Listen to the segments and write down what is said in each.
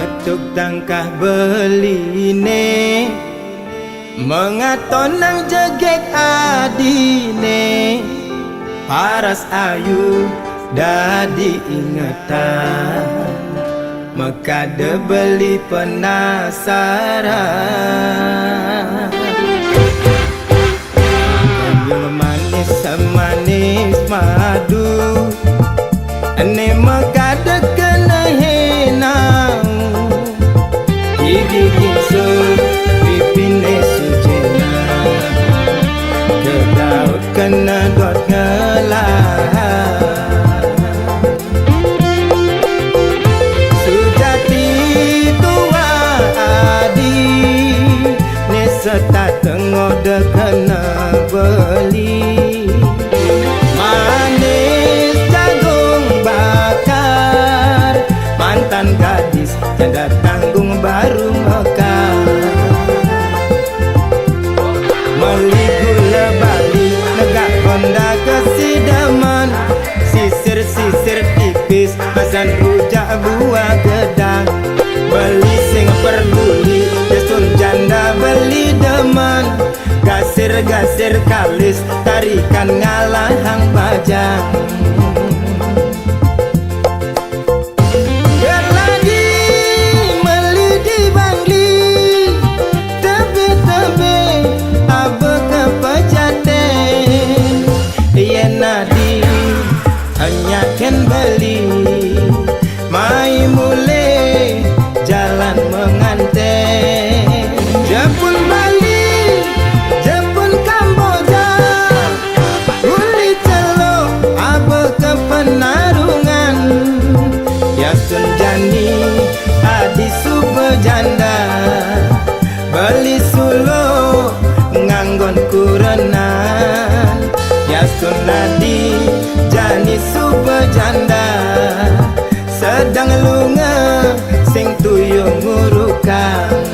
ngetuk tangkah beline, mengaton nang jegek adine, paras ayu dadi ingetan, mekade beli penasaran. Yang manis semanis madu, ane mekade kena henang, dibikin su pipine sujena, kedaut kena dot ngelah. Sujati tua adi, neseta tengode kena beli, manis jagung bakar, mantan gadis janda tanggung baru mekar. Meli gula bali negak Honda kesidaman, sisir-sisir tipis pasan rujak buah gedang. Beli sing perduli desun janda beli demen, gasir-gasir kalis tarikan ngalahang bajang. Gerlagi meli di bangli, tebe-tebe abe kepejaten, yen nadi hanya ken beli, mai mule jalan menganten. Jepun Bali, Jepun Kamboja, uli celok abe ke penarungan, yasun jani adi sube janda, beli sulo nganggon kurenan, yasun nadi jani sube janda, sedang lunga sing tuyung ngurukan.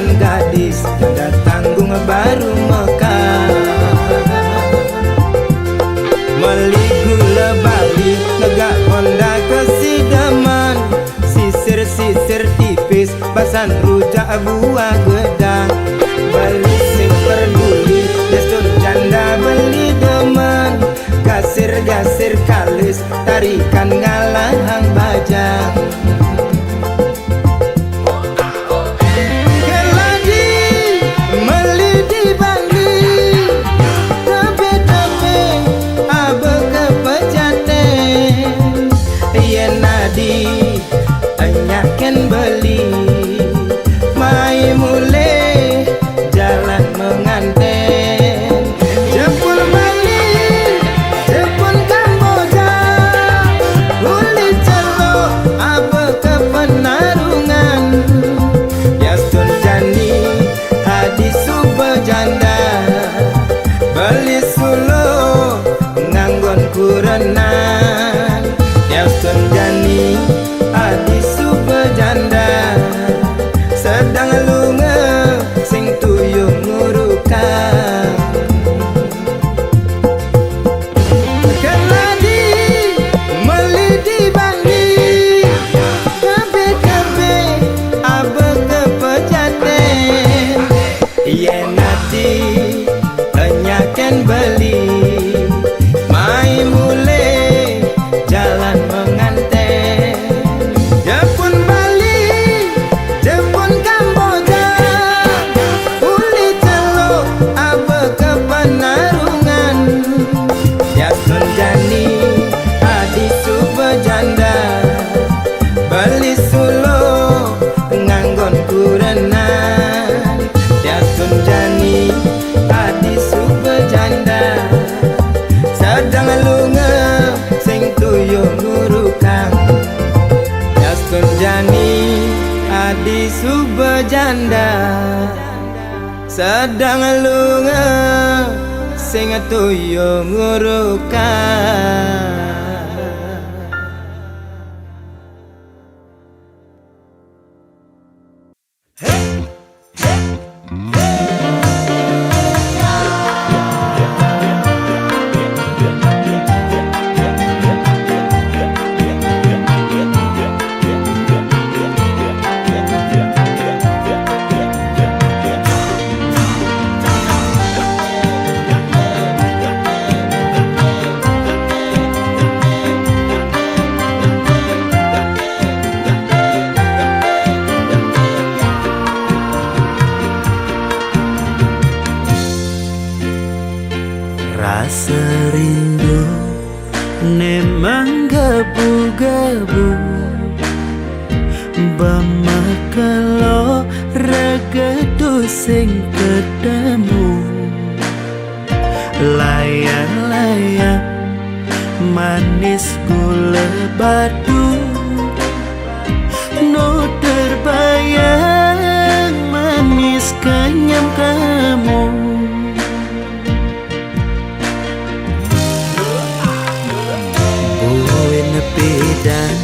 Gadis janda tanggung baru mekar, meli gula bali negak Honda kesidaman, sisir-sisir tipis pasan rujak buah gedang. Beli sing perduli desun janda beli demen, gasir-gasir kalis tarikan ngalahang bajang. Anyaken beli, mai mule jalan menganten. Jepun Bali, Jepun Kamboja, uli celok di subajanda sedang lunga sing toyo ngurukan. Rasa rindu nemang gabu-gabu Bamakalo ragadu sing ketemu Layang-layang manis gula batu No terbayang manis kenyam kamu Bidang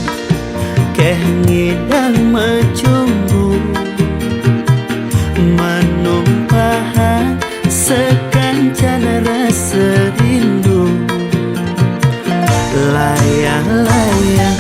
keh ngidang macumbu Manumpahan sekancan rasa rindu Layang-layang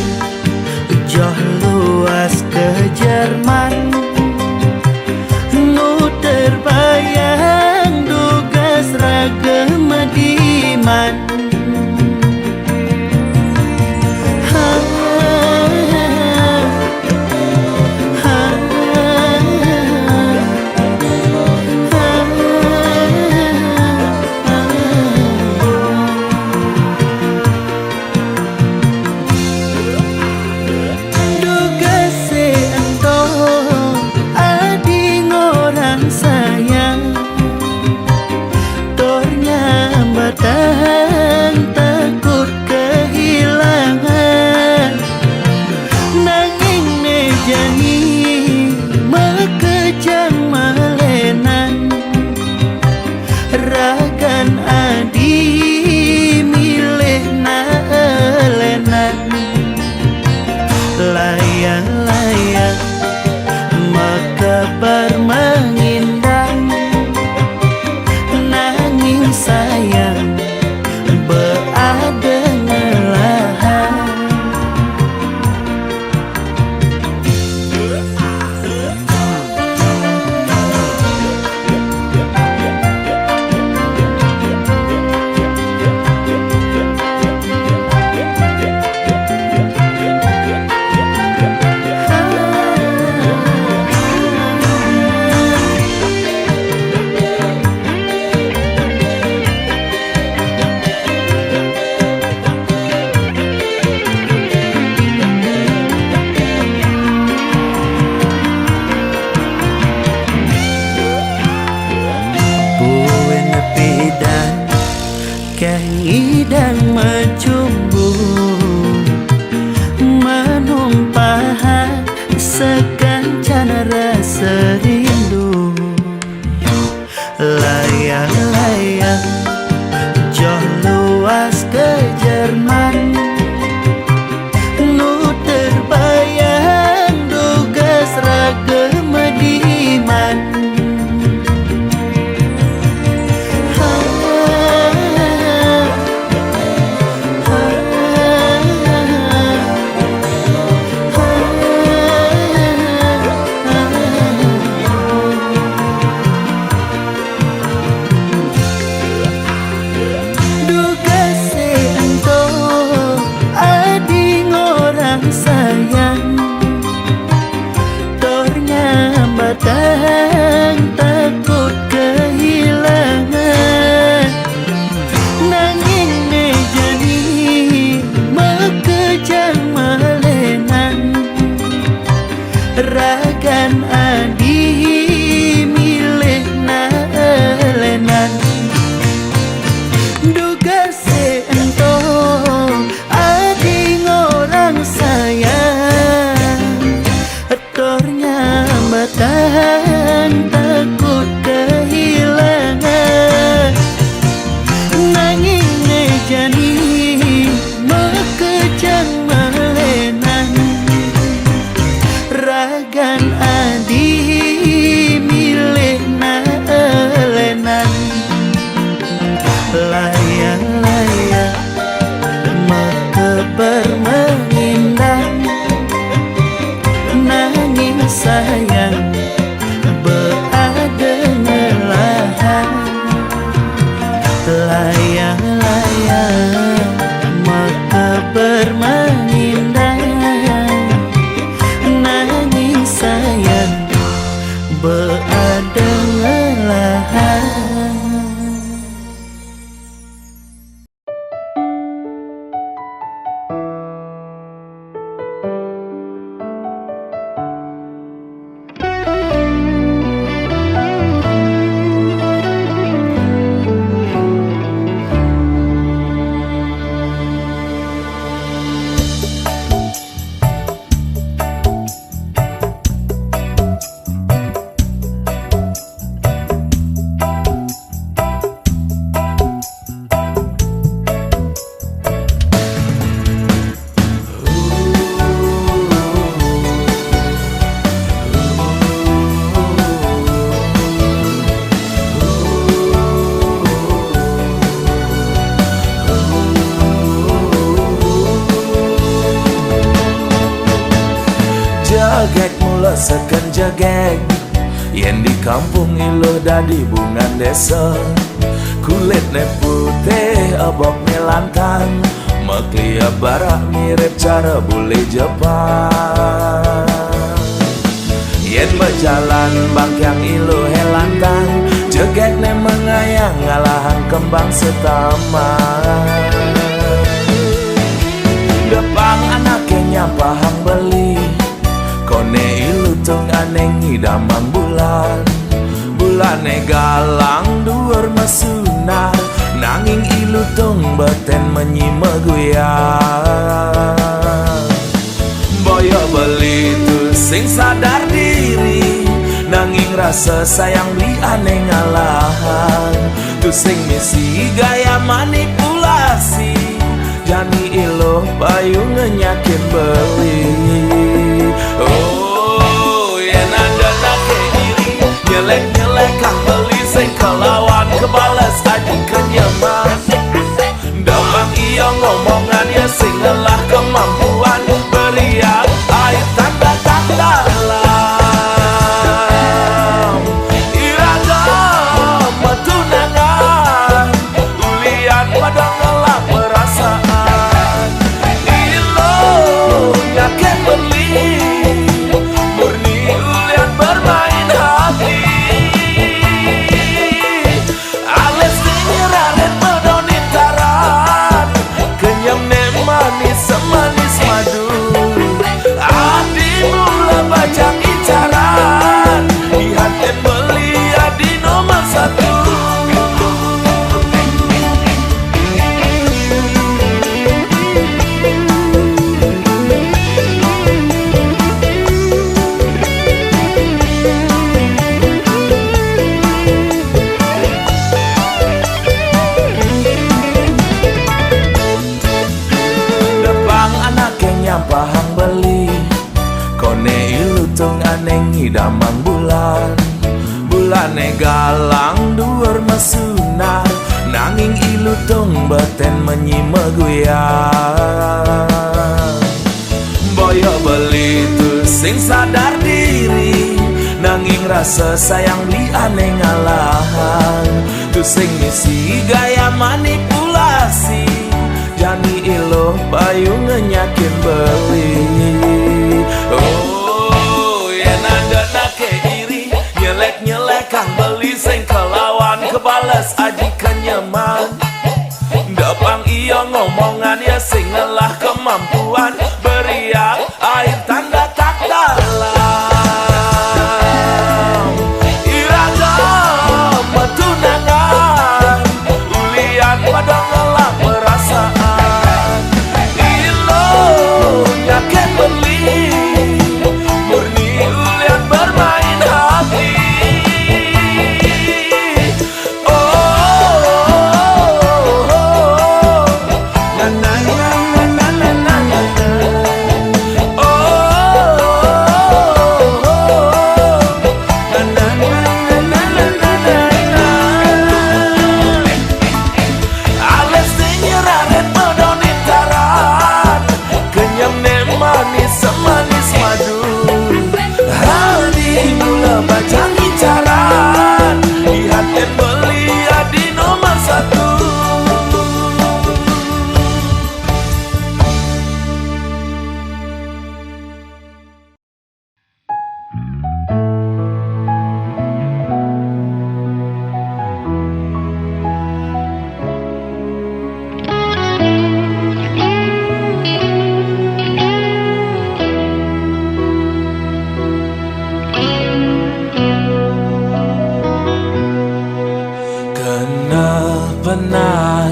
melenan ragan adi milih na elenan layang-layang metebar mengindang nanging sayang berada ngelahan layang-layang metebar mengindang nanging sayang berada ngelahan. Jagek mula seken jagek yen di kampung ilo dadi bungan desa kulitnya putih aboknya lantang maklia barak mirip cara bule Jepang yen berjalan bangkyang ilo helantang jageknya mengayang ngalahan kembang setaman depan anaknya pahang beli kone ilu tung aneng idamang bulan bulane galang duur mesunar nanging ilu tung beten menyima guyang boyo beli tu sing sadar diri nanging rasa sayang beli aneh ngalahan tu sing misi gaya manipulasi jani ilo bayu ngenyakin beli. Oh, yen ada nake iri nyelek-nyelek kang beli sing kelawan kebales aji kenyaman damang iya ngomongan ya sing ngelah kemampuan beriak air tanda-tanda lam iragam metunangan ulian pada ngelah perasaan ilo nyaken beli murni ulian bermain hati ales nyeraret medonin taran kenyam ne manis semanis madu adi mula baca incaran dihanten beli adi nomor satu. Pahang beli kone ilu tung aneng idamang bulan bulane galang duur mesunar nanging ilu tung beten menyima guyang boyo beli tu sing sadar diri nanging rasa sayang beli aneh ngalahan tu sing misi gaya manipulasi jani ilo bayu ngenyakin beli. Oh, yen ada nake iri nyelek-nyelek kang beli sing kelawan kebales aji kenyaman dapang iya ngomongan ya sing ngelah kemampuan beriak air tanda tak dalam iragam metunangan ulian pada ngelah perasaan ilo nyaken beli murni ulian bermain hati. Oh, na na na na na na na na.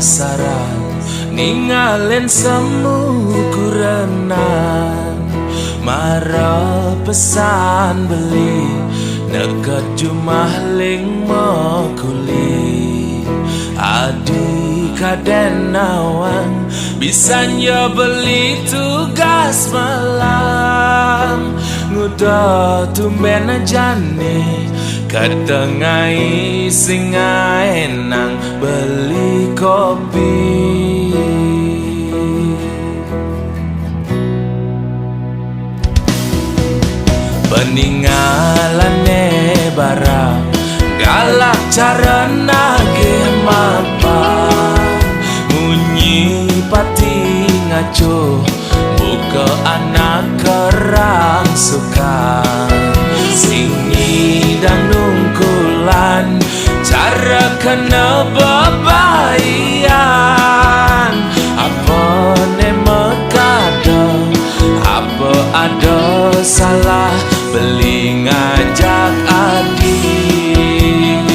pasaran ninggalin semu kurenan mara pesan beli deket jumah ling mokuli adi kaden nawang bisanya beli tugas malam nguda tumben jane kadengai sing enang beli kopi peninggalane barang galak cara nage mapa munyi pati ngaco buka anak kerang suka singi dan nungkulan cara kena bebayan apa ne mekada apa ada salah beli ngajak adik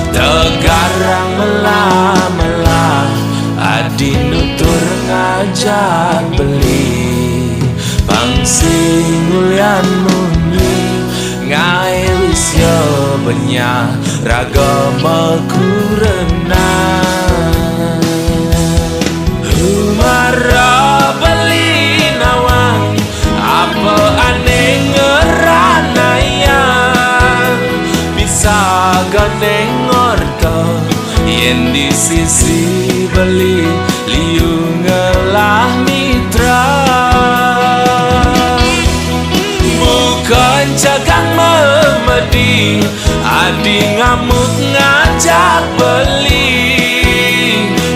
tegarang melah-melah adi nutur ngajak beli pangsing ulian muni ngai wis yo benya ragama kurenan humara beli nawang apa aneh ngeranayang bisa gandeng orto yen di sisi beli liu ngelah mitra bukan jagang memedi adi ngamuk ngajak beli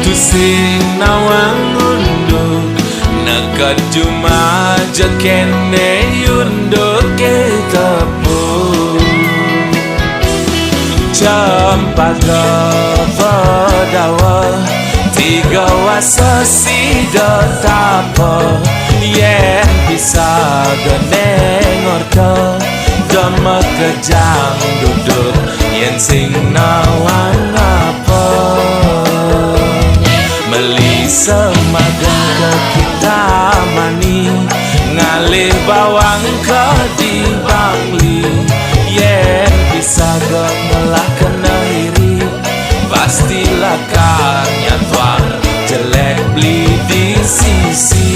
tusing nawang unduk nekat cuma jekene yunduk kita pun campak kepedawa tiga wasa sida tapa yen bisa geneng orto dama kejang duduk yen sing nawang apa meli semagang ke kita mani ngalih bawang ke di bangli yen bisa gengelah kena iri pastilah karnya tuang jelek beli di sisi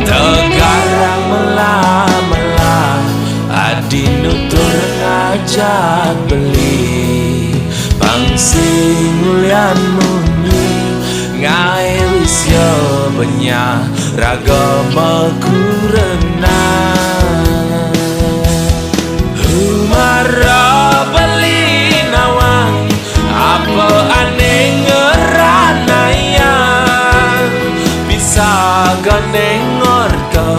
tegarang melah-melah adi nutur ngajak beli pangsing ulian muni ngai wis yo benya ragama kurenan humara beli nawang apa aneh ngeranayang bisa gandeng orto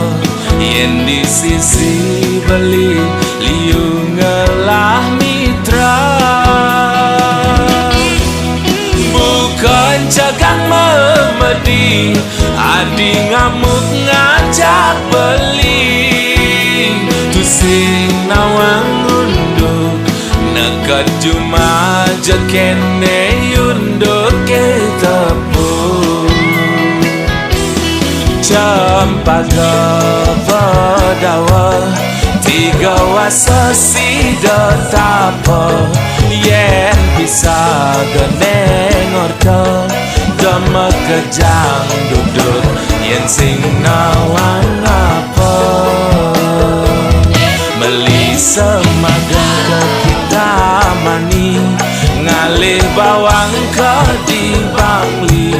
yen di sisi beli liu ngelah mitra bukan jagang memedi adi ngamuk ngajak beli tusing nawang unduk nekat cuma jekene yunduk kita pun campak kepedawa tiga wasa sida tapa yen bisa geneng orto dama kejang duduk yen sing nawang apa meli semagang ke kita mani ngalih bawang ke di bangli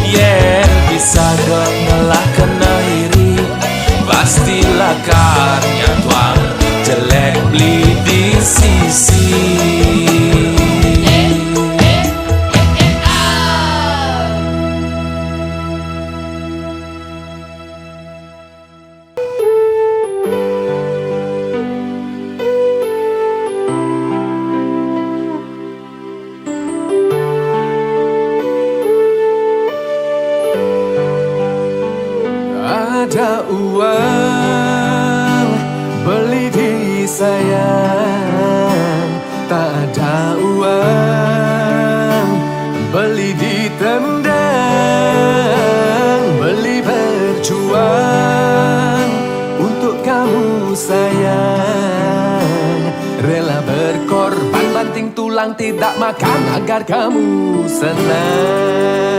yen bisa gengelah kena iri pastilah karnya tuang jelek beli di sisi ada uang beli diri sayang, tak ada uang beli ditendang, beli berjuang untuk kamu sayang, rela berkorban banting tulang tidak makan agar kamu senang.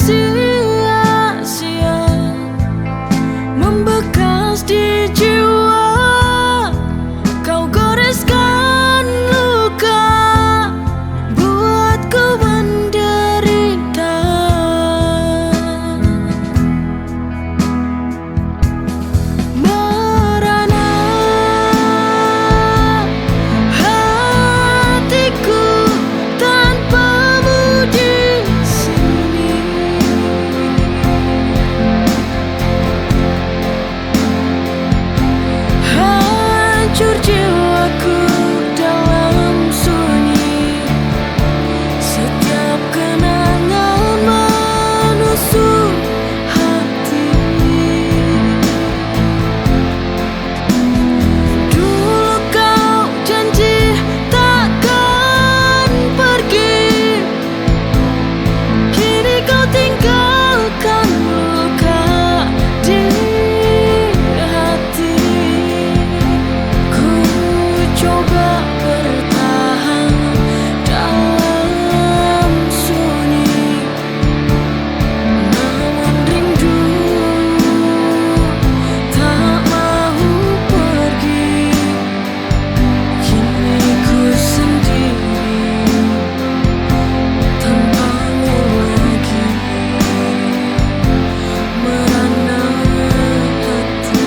sia-sia membekas di jiwa. Kau goreskan luka, buatku menderita. Merana hatiku tanpamu di sini. Hancur jiwaku dalam sunyi. Setiap kenangan menusuk hati. Dulu kau janji takkan pergi, kini kau tinggalkan luka di hati. Ku coba bertahan dalam sunyi, namun rindu tak mau pergi. Kini ku sendiri tanpamu lagi, merana hati.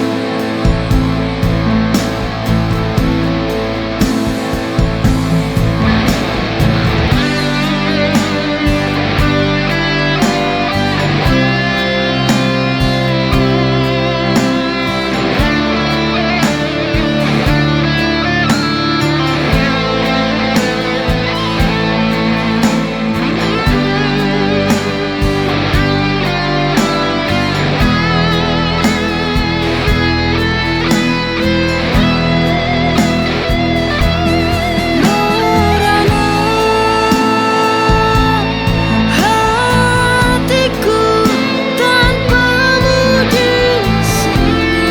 Merana hatiku tanpamu di sini.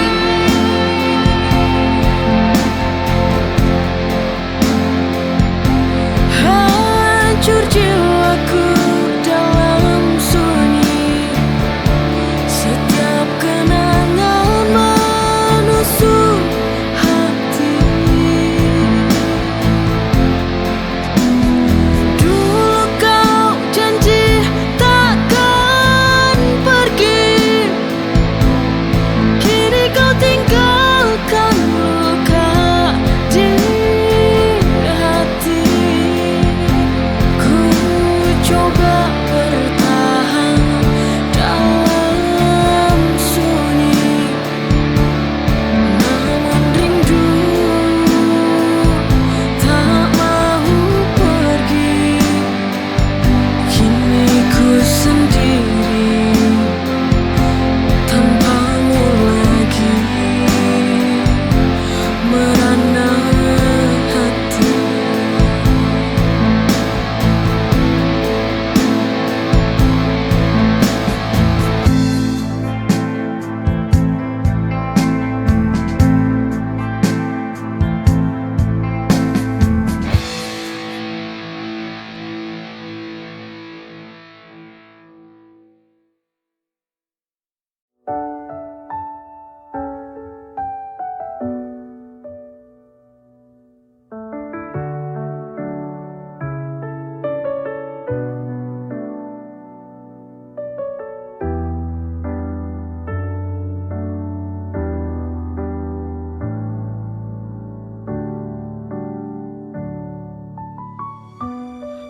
Hancur jiwaku dalam sunyi. Setiap kenangan menusuk hati. Dulu kau janji takkan pergi, kini kau tinggalkan luka di hati. Ku coba bertahan dalam sunyi, namun rindu tak mau pergi. Kini ku sendiri tanpamu lagi, merana hati.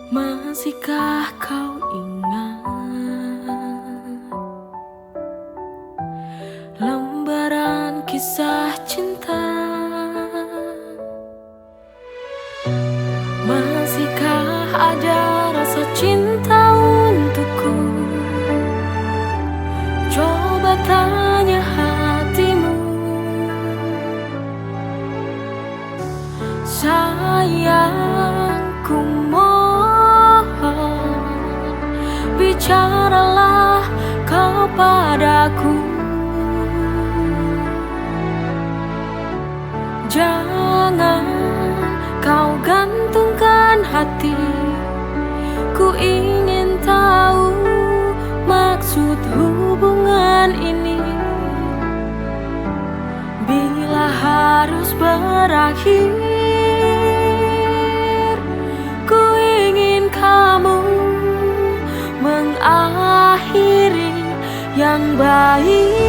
Masihkah kau ingat lembaran kisah cinta? Masihkah ada rasa cinta untukku? Coba tanya hatimu. Sayangku, mohon bicaralah kau padaku. Jangan kau gantungkan hati, ku ingin tahu hubungan ini. Bila harus berakhir, ku ingin kamu mengakhiri yang baik.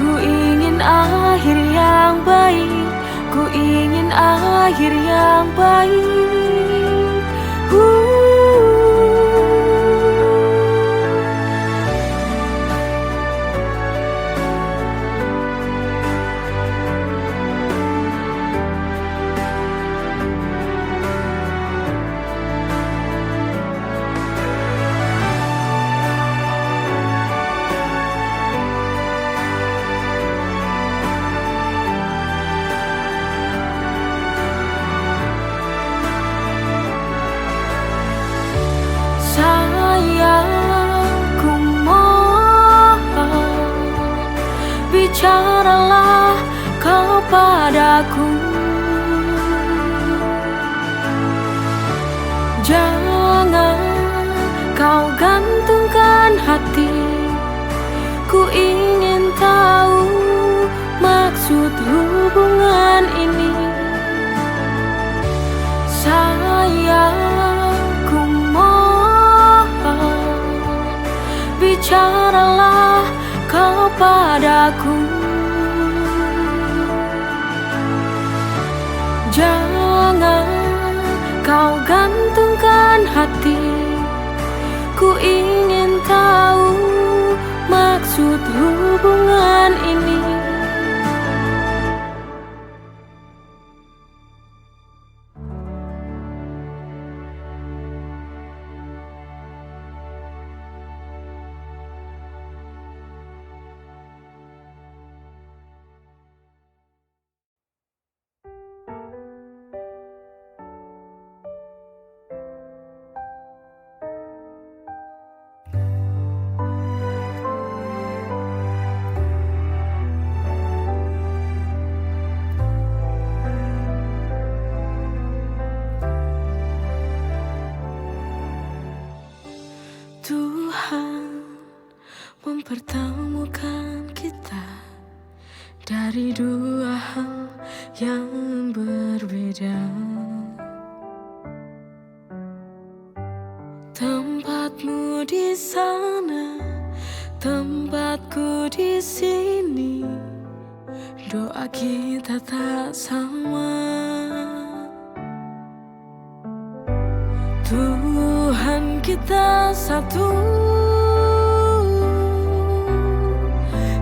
Ku ingin akhir yang baik, ku ingin akhir yang baik. Sayangku mohon, bicaralah kau padaku. Jangan kau gantungkan hati, ku ingin tahu maksud hubungan ini. Sayangku mohon, bicaralah kau padaku. Jangan kau gantungkan hati, ku ingin tahu maksud hubungan ini. Tuhan mempertemukan kita dari dua hal yang berbeda. Tempatmu di sana, tempatku di sini. Doa kita tak sama. Tuhan kita satu,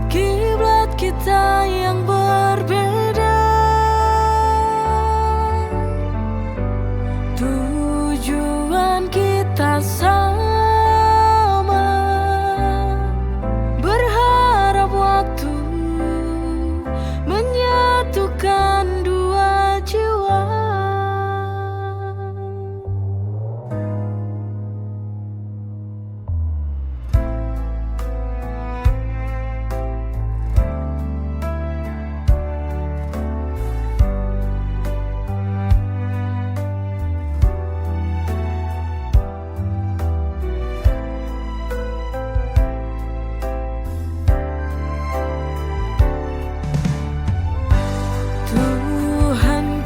kiblat kita yang berbeda. Tujuan kita sama, berharap waktu menyatukan dua jiwa.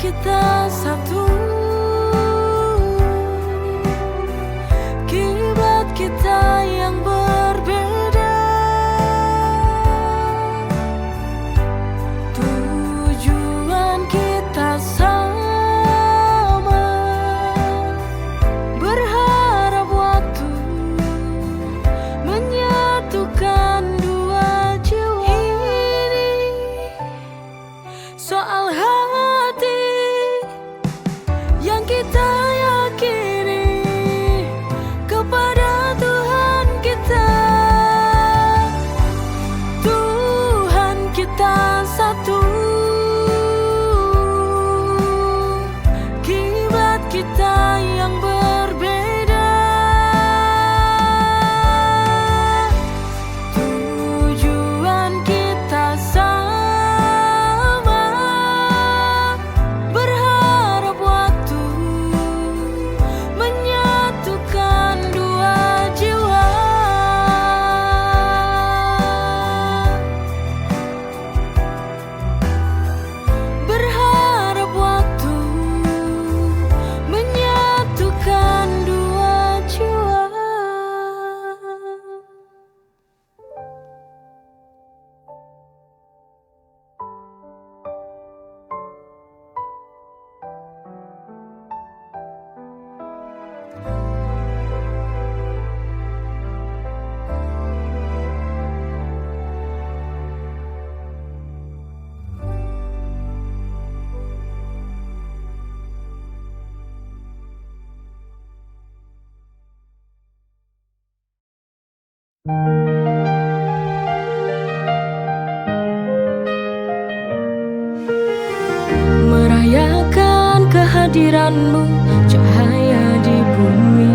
Kita satu, kiblat kita yang berbeda. Tujuan kita sama, berharap waktu menyatukan dua jiwa. Ini soal hati yang kita yakini kepada Tuhan kita. Tuhan kita satu, kiblat kita yang berbeda. Tujuan kita Merayakan kehadiranmu, cahaya di bumi,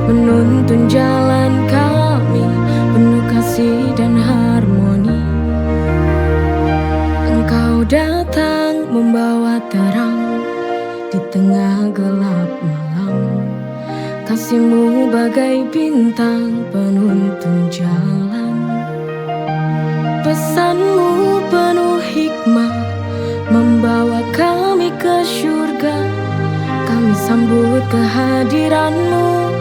menuntun jalan kami, penuh kasih dan harmoni. Engkau datang membawa terang di tengah gelap malam, kasihmu bagai bintang penuntun jalan. Pesanmu penuh hikmah, membawa kami ke surga. Kami sambut kehadiranmu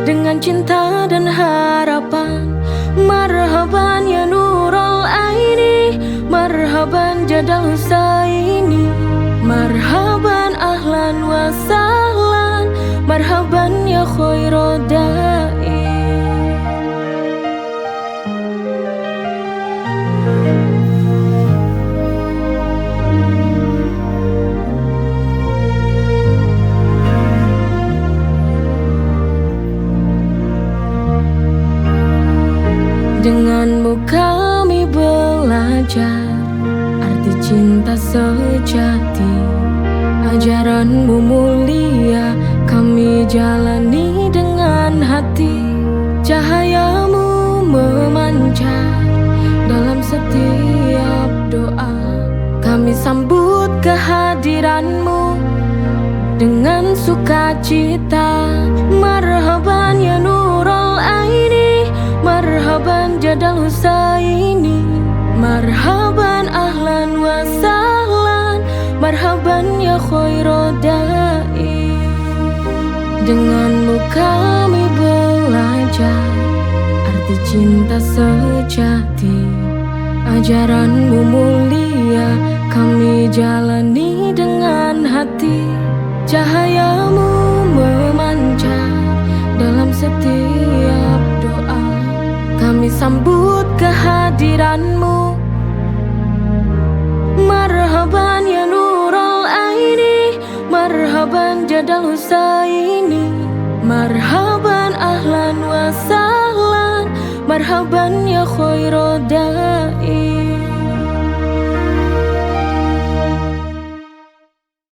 dengan cinta dan harapan. Marhaban ya Nurul Aini, marhaban Jadal Husaini, marhaban ahlan wa sahlan, marhaban ya khairad da'i. Denganmu kami belajar arti cinta sejati. Ajaranmu mulia kami jalani dengan hati. Cahayamu memancar dalam setiap doa. Kami sambut kehadiranmu dengan sukacita. Marhaban ya Nurul Aini, marhaban Jadal Husaini, marhaban ahlan wa sahlan, marhaban ya khairad da'i. Denganmu kami belajar arti cinta sejati. Ajaranmu mulia kami jalani dengan hati. Cahayamu memancar dalam setiap doa. Kami sambut kehadiranmu. Marhaban ya Nurul Aini, marhaban Jadal Husaini, marhaban ahlan wa sahlan, marhaban ya khairad da'i.